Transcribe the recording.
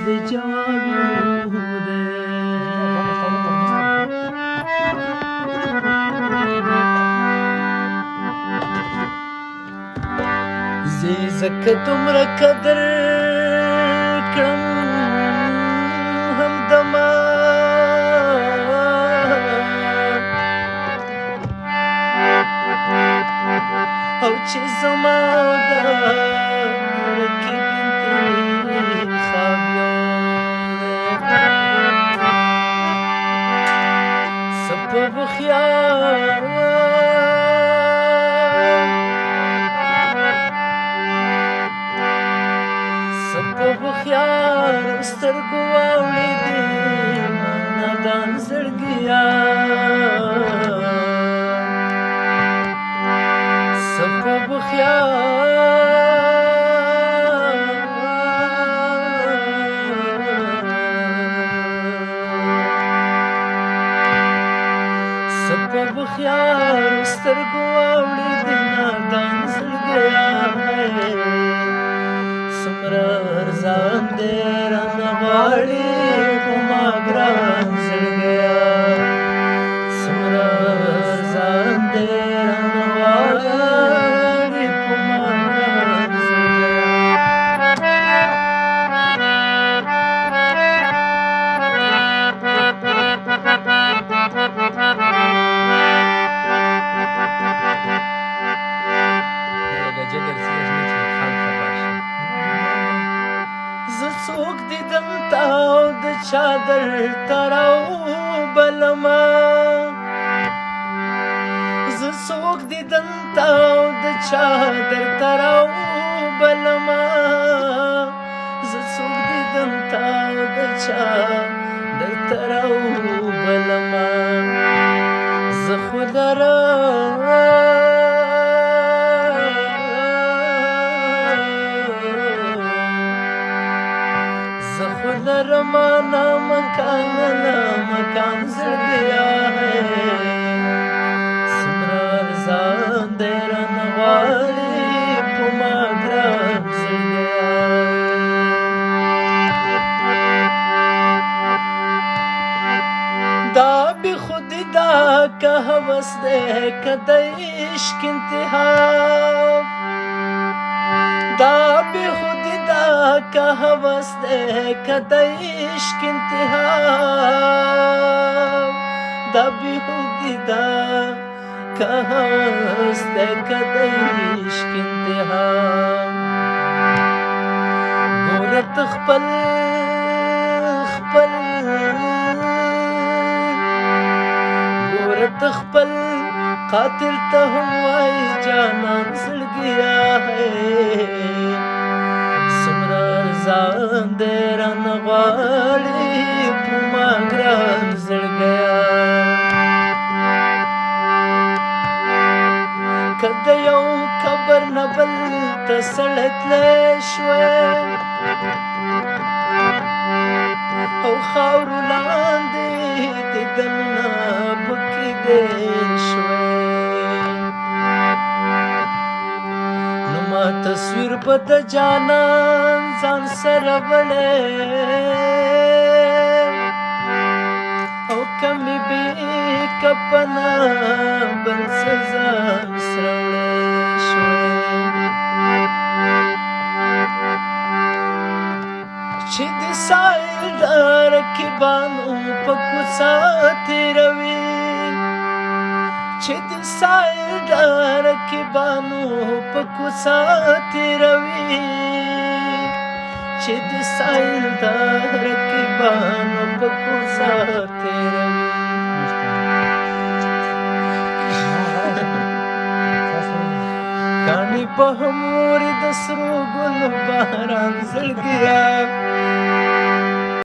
د جوابونو دی زه ځکه دومره قدر کړم همدمه او چې زما د رقیب انتخاب یو څه په هوښیار هوښیار سترګو واوړېدې نادان زړګیا څه په هوښیار سترګو واوړېدې نادان زړګیا څومره ارزان دی رانه غواړي په ما ګران زړګیا څومره ارزان دی رانه غواړي په ما ګران څوک دیدن تاو د چادر تراو بلما زه څوک دیدن تاو د چادر تراو بلما زه څوک دیدن تاو د چادر تراو بلما زه خو لرمانا مکان زړګیا څومره ارزان دی رانه غواړي په ما ګران زړګیا دا بې خودي دا که هوس دی که د عشق انتها دا بې خودي دا که هوس دی که د عشق انتها دا بې خودي دا که هوس دی که د عشق انتها ګوره ته خپل ګوره ته خپل قاتل ته هم وایي جانان زړګیا څومره ارزان دی رانه غواړي په ما ګران زړګیا که د یو قبر نه بل ته سړی تلی شوی او خاورو لاندې د دننه بکیدی شوی نو ما تصویر به د جانان ځان سره وړی او که مې بې کفنه بل څه ځان سره وړی شوی چې د سایل د رقیبانو په کوڅه تېروي چې د سایل د رقیبانو په کوڅه تېروي چې د سایل د رقیبانو په کوڅه تېروي کاڼي په همورې د سرو ګلو باران زړګیا